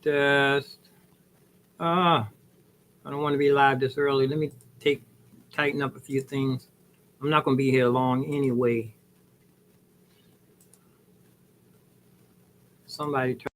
Test. Ah, I don't want to be live this early. Let me tighten up a few things. I'm not going to be here long anyway. Somebody turn.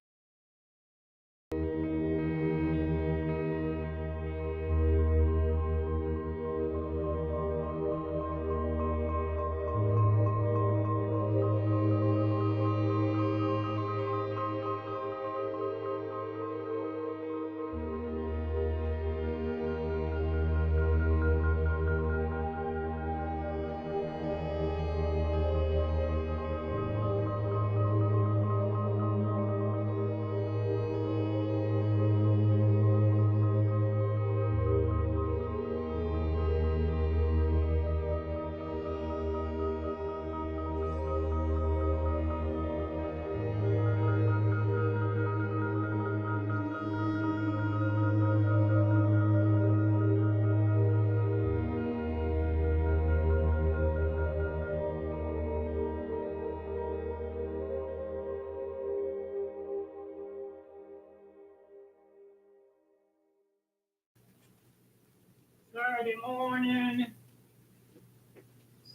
Saturday morning.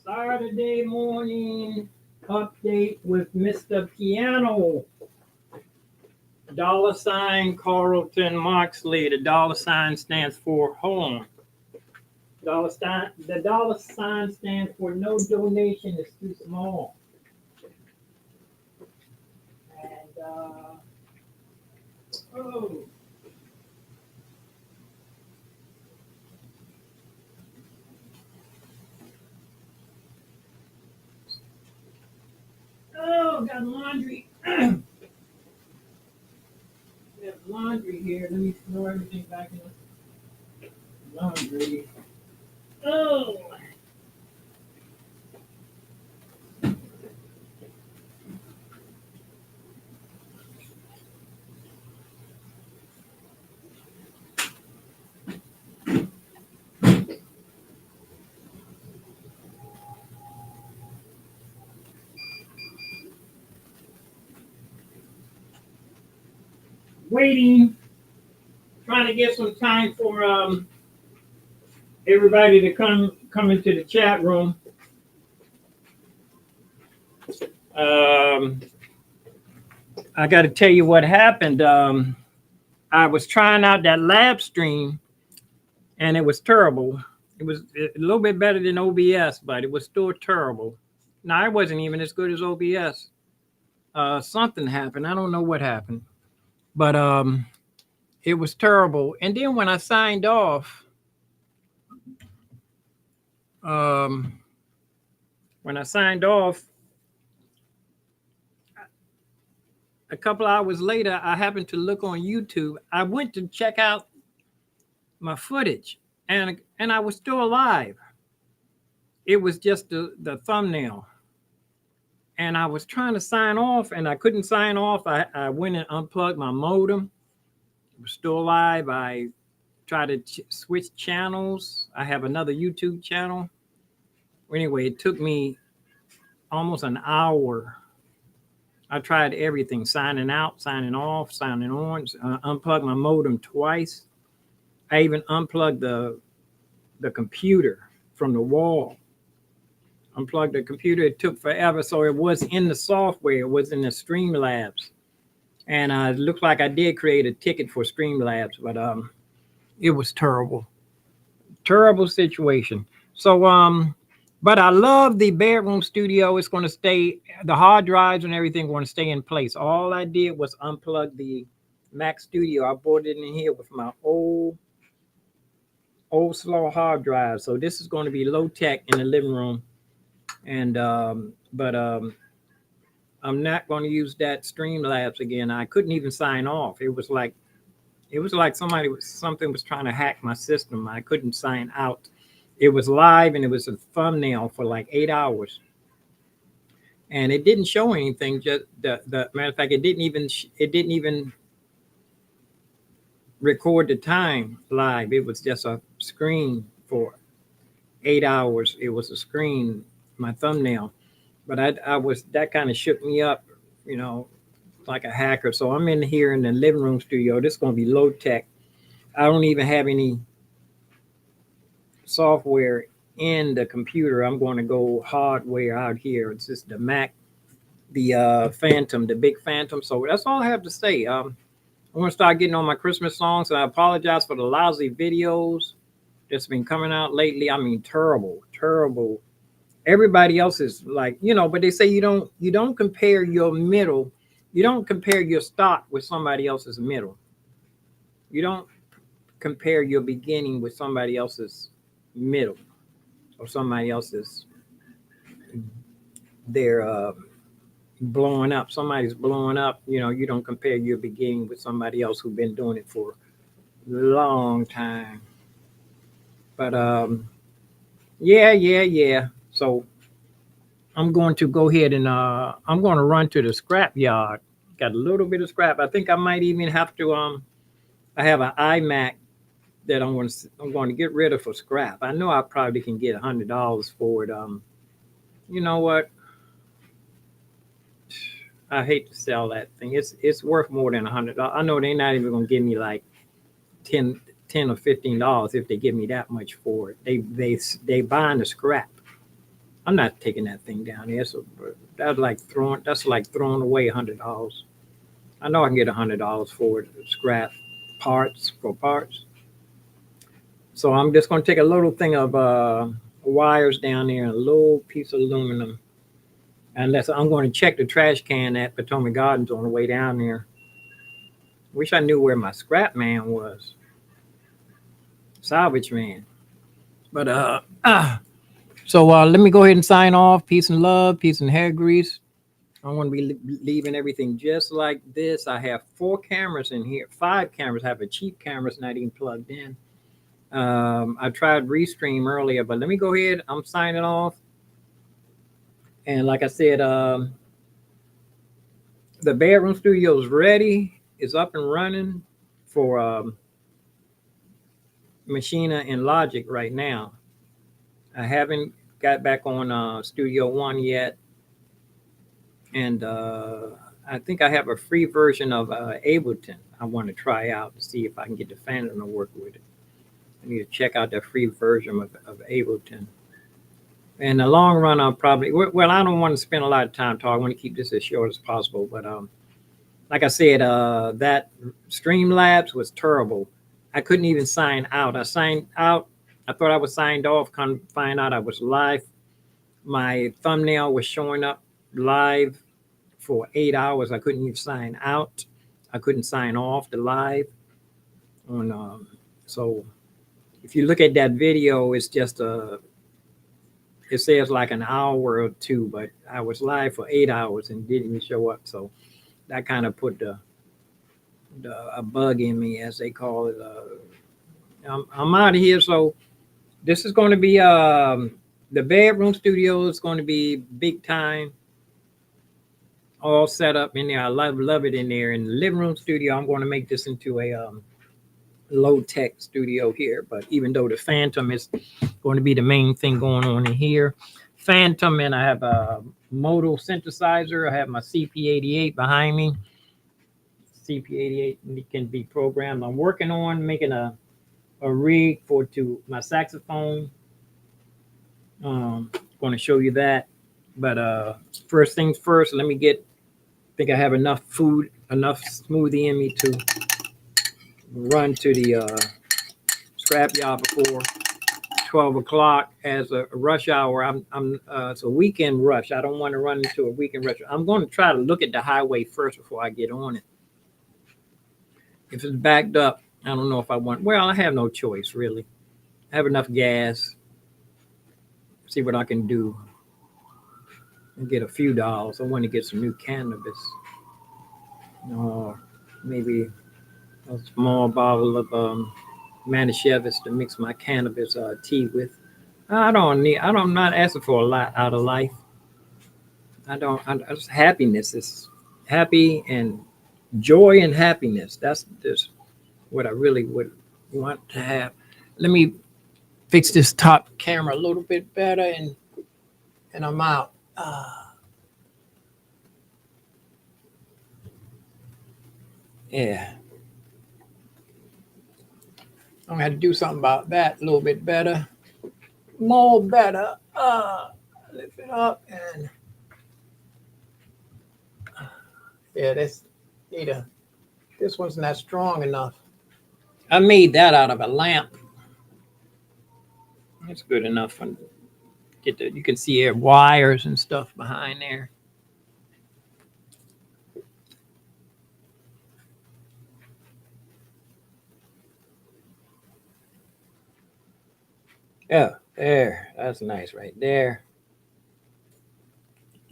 Saturday morning update with Mr. Piano. $ Carlton Moxley. The $ stands for home. The $ stands for no donation is too small. And oh, got laundry. We have laundry here. Let me throw everything back in the laundry. Oh. Waiting, trying to get some time for everybody to come into the chat room. I got to tell you what happened. I was trying out that lab stream, and it was terrible. It was a little bit better than OBS, but it was still terrible. Now, it wasn't even as good as OBS. Something happened. I don't know what happened, but it was terrible. And then when I signed off, um, a couple hours later, I happened to look on YouTube. I went to check out my footage, and I was still alive. It was just the thumbnail. And I was trying to sign off, and I couldn't sign off. I went and unplugged my modem. It was still alive. I tried to switch channels. I have another YouTube channel. Anyway, it took me almost an hour. I tried everything, signing out, signing off, signing on, unplugged my modem twice. I even unplugged the computer from the wall. Unplugged the computer. It took forever. So it was in the software. It was in the Streamlabs. And it looked like I did create a ticket for Streamlabs, but it was terrible. Terrible situation. So but I love the bedroom studio. It's going to stay, the hard drives and everything going to stay in place. All I did was unplug the Mac Studio. I brought it in here with my old slow hard drive. So this is going to be low tech in the living room. And but I'm not going to use that Streamlabs again. I couldn't even sign off. It was like something was trying to hack my system. I couldn't sign out. It was live, and it was a thumbnail for like 8 hours, and it didn't show anything. Just the matter of fact, it didn't even record the time live. It was just a screen for 8 hours. It was a screen, my thumbnail. But I was, that kind of shook me up, you know. like a hacker. So I'm in here in the living room studio. This is going to be low tech. I don't even have any software in the computer. I'm going to go hardware out here. It's just the Mac, the Phantom, the big Phantom. So that's all I have to say. I'm going to start getting on my Christmas songs, and I apologize for the lousy videos that's been coming out lately. I mean, terrible, terrible. Everybody else is like, but they say you don't compare your middle, you don't compare your stock with somebody else's middle. You don't compare your beginning with somebody else's middle or somebody else's they're blowing up. Somebody's blowing up. You don't compare your beginning with somebody else who's been doing it for a long time. But yeah. So I'm going to go ahead and I'm going to run to the scrap yard. Got a little bit of scrap. I think I might even have to I have an iMac that I'm going to get rid of for scrap. I know I probably can get $100 for it. You know what? I hate to sell that thing. It's worth more than $100. I know they're not even going to give me like 10 or $15 if they give me that much for it. They buying the scrap. I'm not taking that thing down there. So that's like throwing away $100. I know I can get $100 for it, scrap parts. So I'm just going to take a little thing of wires down there and a little piece of aluminum. Unless I'm going to check the trash can at Potomac Gardens on the way down there. Wish I knew where my scrap man was. Salvage man. But so let me go ahead and sign off. Peace and love, peace and hair grease. I'm going to be leaving everything just like this. I have 4 cameras in here, 5 cameras. I have a cheap camera, it's not even plugged in. I tried Restream earlier, but let me go ahead. I'm signing off. And like I said, the bedroom studio is ready. It's up and running for Machina and Logic right now. I haven't got back on Studio One yet. And I think I have a free version of Ableton I want to try out to see if I can get the Phantom to work with it. I need to check out the free version of Ableton. In the long run, I'll probably, I don't want to spend a lot of time talking. I want to keep this as short as possible. But like I said, that Streamlabs was terrible. I couldn't even sign out. I signed out. I thought I was signed off. Come find out I was live. My thumbnail was showing up live for 8 hours. I couldn't even sign out. I couldn't sign off the live. So if you look at that video, it's just it says like an hour or 2, but I was live for 8 hours and didn't even show up. So that kind of put a bug in me, as they call it. I'm out of here. So this is going to be the bedroom studio is going to be big time, all set up in there. I love it in there. In the living room studio, I'm going to make this into a low tech studio here. But even though the Phantom is going to be the main thing going on in here, Phantom, and I have a modal synthesizer. I have my CP88 behind me. CP88 can be programmed. I'm working on making a rig to my saxophone. Going to show you that. But first things first, let me I think I have enough smoothie in me to run to the scrap yard before 12 o'clock as a rush hour. It's a weekend rush. I don't want to run into a weekend rush. I'm going to try to look at the highway first before I get on it. If it's backed up, I don't know if I want. Well, I have no choice, really. I have enough gas. See what I can do and get a few dollars. I want to get some new cannabis. Or maybe a small bottle of Manischewitz to mix my cannabis tea with. I'm not asking for a lot out of life. I just happiness is happy, and joy and happiness. That's just what I really would want to have. Let me fix this top camera a little bit better, and I'm out. Yeah. I'm gonna have to do something about that a little bit better. More better. Lift it up and yeah, this one's not strong enough. I made that out of a lamp. It's good enough for you can see air wires and stuff behind there. Yeah, there. That's nice right there.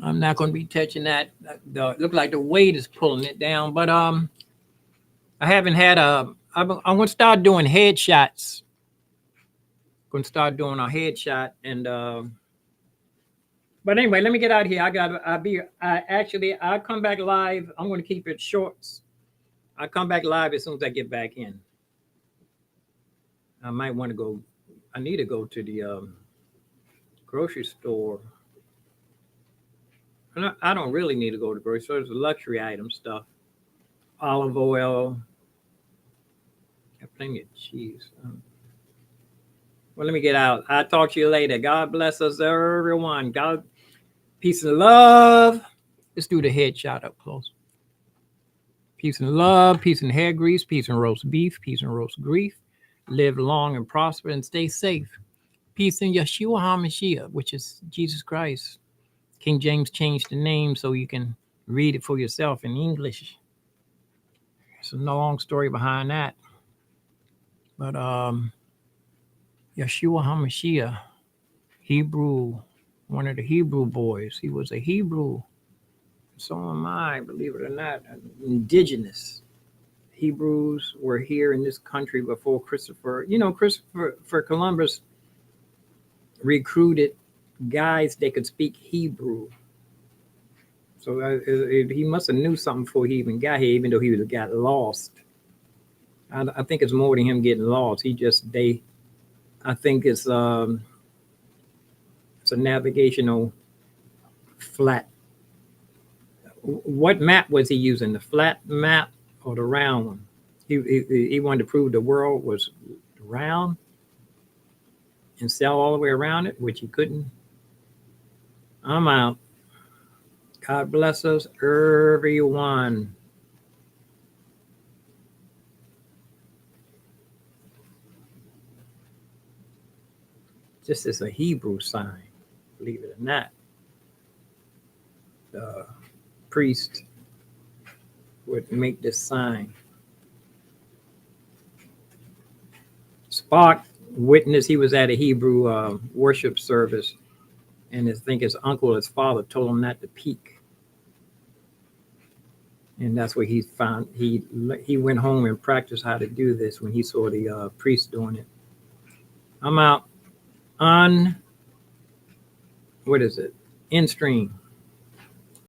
I'm not going to be touching that. Look like the weight is pulling it down, but I haven't had a. I'm going to start doing headshots. Going to start doing a headshot and. But anyway, let me get out of here. I'll come back live. I'm going to keep it short. I'll come back live as soon as I get back in. I might want to go. I need to go to the grocery store. I don't really need to go to the grocery store. It's luxury item stuff. Olive oil. Got plenty of cheese. Well, let me get out. I'll talk to you later. God bless us, everyone. God, peace and love. Let's do the headshot up close. Peace and love, peace and hair grease, peace and roast beef, peace and roast grief. Live long and prosper and stay safe. Peace in Yeshua HaMashiach, which is Jesus Christ. King James changed the name so you can read it for yourself in English. There's a long story behind that. But Yeshua HaMashiach, Hebrew, one of the Hebrew boys. He was a Hebrew. So am I, believe it or not, indigenous. Hebrews were here in this country before Christopher. You know, Christopher Columbus recruited guys that could speak Hebrew. So he must have knew something before he even got here, even though he got lost. I think it's more than him getting lost. I think it's a navigational flat. What map was he using? The flat map or the round one? He wanted to prove the world was round and sail all the way around it, which he couldn't. I'm out. God bless us, everyone. This is a Hebrew sign, believe it or not. The priest would make this sign. Spock witnessed he was at a Hebrew worship service, and I think his uncle, his father, told him not to peek. And that's where he found he went home and practiced how to do this when he saw the priest doing it. I'm out on what is it? In stream.